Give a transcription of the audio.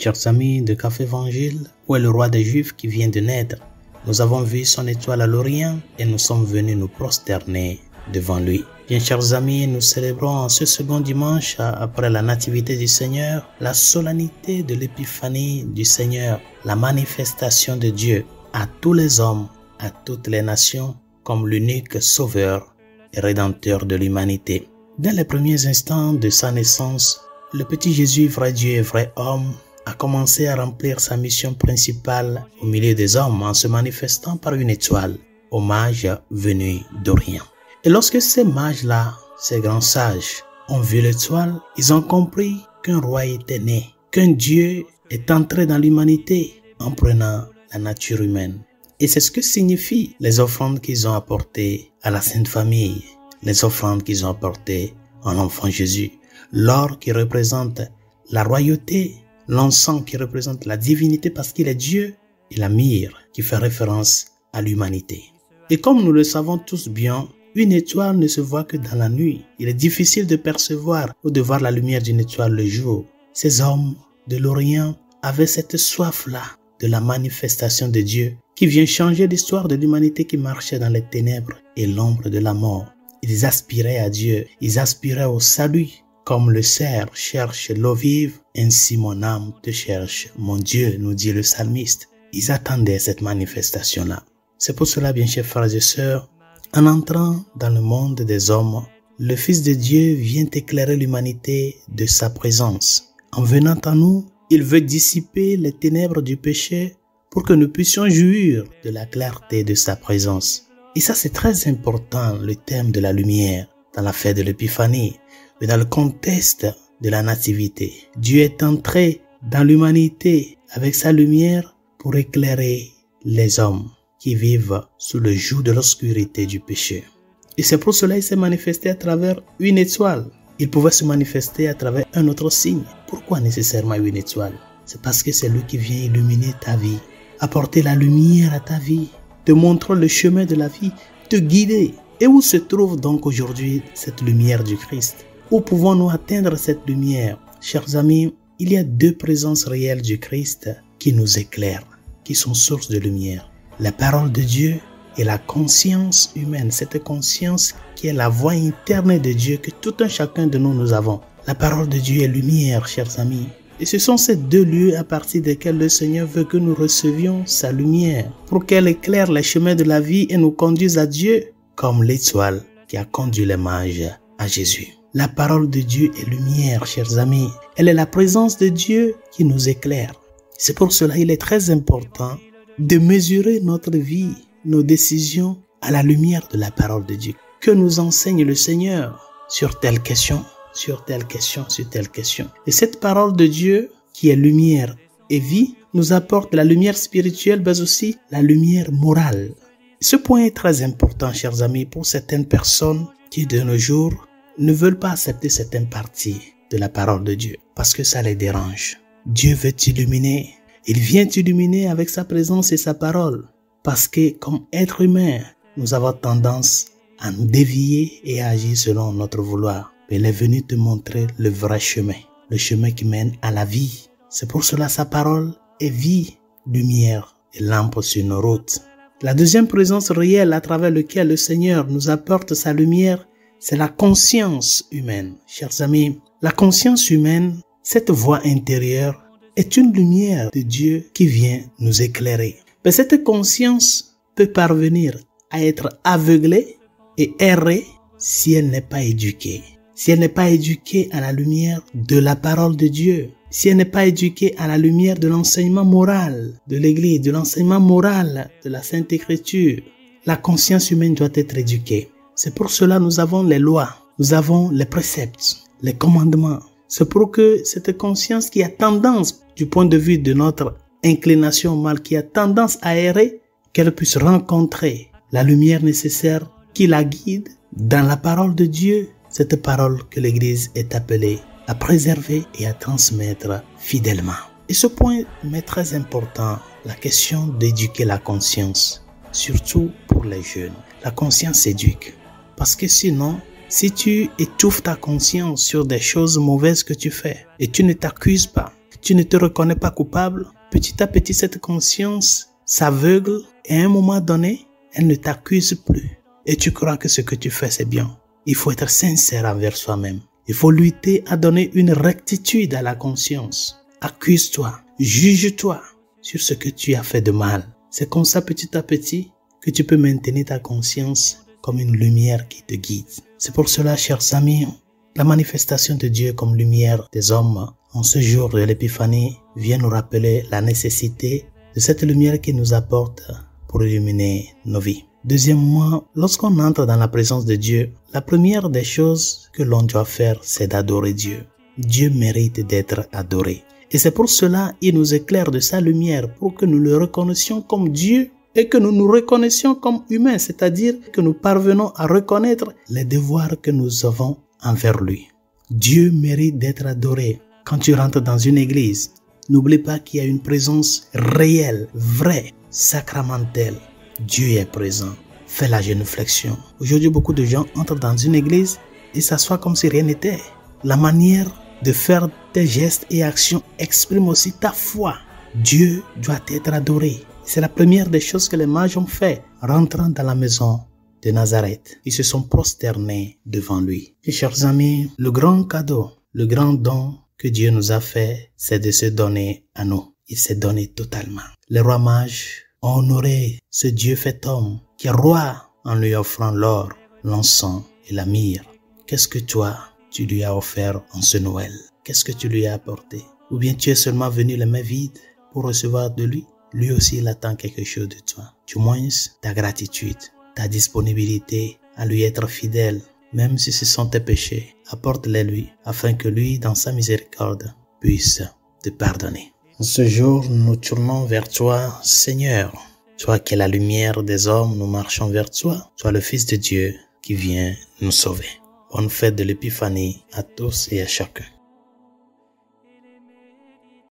Chers amis de Café Évangile, où est le roi des Juifs qui vient de naître? Nous avons vu son étoile à l'Orient et nous sommes venus nous prosterner devant lui. Bien, chers amis, nous célébrons en ce second dimanche après la nativité du Seigneur, la solennité de l'épiphanie du Seigneur, la manifestation de Dieu à tous les hommes, à toutes les nations, comme l'unique sauveur et rédempteur de l'humanité. Dès les premiers instants de sa naissance, le petit Jésus, vrai Dieu et vrai homme, a commencé à remplir sa mission principale au milieu des hommes en se manifestant par une étoile, aux mages venus d'Orient. Et lorsque ces mages-là, ces grands sages, ont vu l'étoile, ils ont compris qu'un roi était né, qu'un Dieu est entré dans l'humanité en prenant la nature humaine. Et c'est ce que signifient les offrandes qu'ils ont apportées à la Sainte Famille, les offrandes qu'ils ont apportées à l'enfant Jésus, l'or qui représente la royauté, l'encens qui représente la divinité parce qu'il est Dieu, et la myrrhe qui fait référence à l'humanité. Et comme nous le savons tous bien, une étoile ne se voit que dans la nuit. Il est difficile de percevoir ou de voir la lumière d'une étoile le jour. Ces hommes de l'Orient avaient cette soif-là de la manifestation de Dieu qui vient changer l'histoire de l'humanité qui marchait dans les ténèbres et l'ombre de la mort. Ils aspiraient à Dieu, ils aspiraient au salut. Comme le cerf cherche l'eau vive, ainsi mon âme te cherche, mon Dieu, nous dit le psalmiste. Ils attendaient cette manifestation-là. C'est pour cela, bien chers frères et sœurs, en entrant dans le monde des hommes, le Fils de Dieu vient éclairer l'humanité de sa présence. En venant à nous, il veut dissiper les ténèbres du péché pour que nous puissions jouir de la clarté de sa présence. Et ça, c'est très important, le thème de la lumière, dans la fête de l'Épiphanie. Mais dans le contexte de la nativité, Dieu est entré dans l'humanité avec sa lumière pour éclairer les hommes qui vivent sous le joug de l'obscurité du péché. Et c'est pour cela qu'il s'est manifesté à travers une étoile. Il pouvait se manifester à travers un autre signe. Pourquoi nécessairement une étoile? C'est parce que c'est lui qui vient illuminer ta vie, apporter la lumière à ta vie, te montrer le chemin de la vie, te guider. Et où se trouve donc aujourd'hui cette lumière du Christ? Où pouvons-nous atteindre cette lumière? Chers amis, il y a deux présences réelles du Christ qui nous éclairent, qui sont source de lumière. La parole de Dieu et la conscience humaine, cette conscience qui est la voix interne de Dieu que tout un chacun de nous avons. La parole de Dieu est lumière, chers amis. Et ce sont ces deux lieux à partir desquels le Seigneur veut que nous recevions sa lumière pour qu'elle éclaire les chemins de la vie et nous conduise à Dieu comme l'étoile qui a conduit les mages à Jésus. La parole de Dieu est lumière, chers amis. Elle est la présence de Dieu qui nous éclaire. C'est pour cela qu'il est très important de mesurer notre vie, nos décisions à la lumière de la parole de Dieu. Que nous enseigne le Seigneur sur telle question, sur telle question, sur telle question. Et cette parole de Dieu qui est lumière et vie nous apporte la lumière spirituelle mais aussi la lumière morale. Ce point est très important, chers amis, pour certaines personnes qui de nos jours ne veulent pas accepter certaines parties de la parole de Dieu parce que ça les dérange. Dieu veut t'illuminer. Il vient t'illuminer avec sa présence et sa parole parce que comme être humain, nous avons tendance à nous dévier et à agir selon notre vouloir. Mais il est venu te montrer le vrai chemin, le chemin qui mène à la vie. C'est pour cela sa parole est vie, lumière et lampe sur nos routes. La deuxième présence réelle à travers laquelle le Seigneur nous apporte sa lumière, c'est la conscience humaine. Chers amis, la conscience humaine, cette voix intérieure, est une lumière de Dieu qui vient nous éclairer. Mais cette conscience peut parvenir à être aveuglée et errer si elle n'est pas éduquée. Si elle n'est pas éduquée à la lumière de la parole de Dieu, si elle n'est pas éduquée à la lumière de l'enseignement moral de l'Église, de l'enseignement moral de la Sainte Écriture, la conscience humaine doit être éduquée. C'est pour cela que nous avons les lois, nous avons les préceptes, les commandements. C'est pour que cette conscience qui a tendance, du point de vue de notre inclination au mal, qui a tendance à errer, qu'elle puisse rencontrer la lumière nécessaire qui la guide dans la parole de Dieu, cette parole que l'Église est appelée à préserver et à transmettre fidèlement. Et ce point est très important, la question d'éduquer la conscience, surtout pour les jeunes. La conscience s'éduque. Parce que sinon, si tu étouffes ta conscience sur des choses mauvaises que tu fais et tu ne t'accuses pas, tu ne te reconnais pas coupable. Petit à petit, cette conscience s'aveugle et à un moment donné, elle ne t'accuse plus. Et tu crois que ce que tu fais, c'est bien. Il faut être sincère envers soi-même. Il faut lutter à donner une rectitude à la conscience. Accuse-toi, juge-toi sur ce que tu as fait de mal. C'est comme ça, petit à petit, que tu peux maintenir ta conscience comme une lumière qui te guide. C'est pour cela, chers amis, la manifestation de Dieu comme lumière des hommes en ce jour de l'Épiphanie vient nous rappeler la nécessité de cette lumière qui nous apporte pour illuminer nos vies. Deuxièmement, lorsqu'on entre dans la présence de Dieu, la première des choses que l'on doit faire, c'est d'adorer Dieu. Dieu mérite d'être adoré. Et c'est pour cela qu'il nous éclaire de sa lumière pour que nous le reconnaissions comme Dieu et que nous nous reconnaissions comme humains, c'est-à-dire que nous parvenons à reconnaître les devoirs que nous avons envers lui. Dieu mérite d'être adoré. Quand tu rentres dans une église, n'oublie pas qu'il y a une présence réelle, vraie, sacramentelle. Dieu est présent. Fais la génuflexion. Aujourd'hui, beaucoup de gens entrent dans une église et s'assoient comme si rien n'était. La manière de faire tes gestes et actions exprime aussi ta foi. Dieu doit être adoré. C'est la première des choses que les mages ont fait, rentrant dans la maison de Nazareth. Ils se sont prosternés devant lui. Et chers amis, le grand cadeau, le grand don que Dieu nous a fait, c'est de se donner à nous. Il s'est donné totalement. Les rois mages ont honoré ce Dieu fait homme, qui est roi, en lui offrant l'or, l'encens et la myrrhe. Qu'est-ce que toi, tu lui as offert en ce Noël? Qu'est-ce que tu lui as apporté? Ou bien tu es seulement venu les mains vides pour recevoir de lui? Lui aussi, il attend quelque chose de toi. Du moins, ta gratitude, ta disponibilité à lui être fidèle, même si ce sont tes péchés, apporte-les lui, afin que lui, dans sa miséricorde, puisse te pardonner. En ce jour, nous tournons vers toi, Seigneur. Toi qui es la lumière des hommes, nous marchons vers toi. Toi le Fils de Dieu qui vient nous sauver. Bonne fête de l'Épiphanie à tous et à chacun.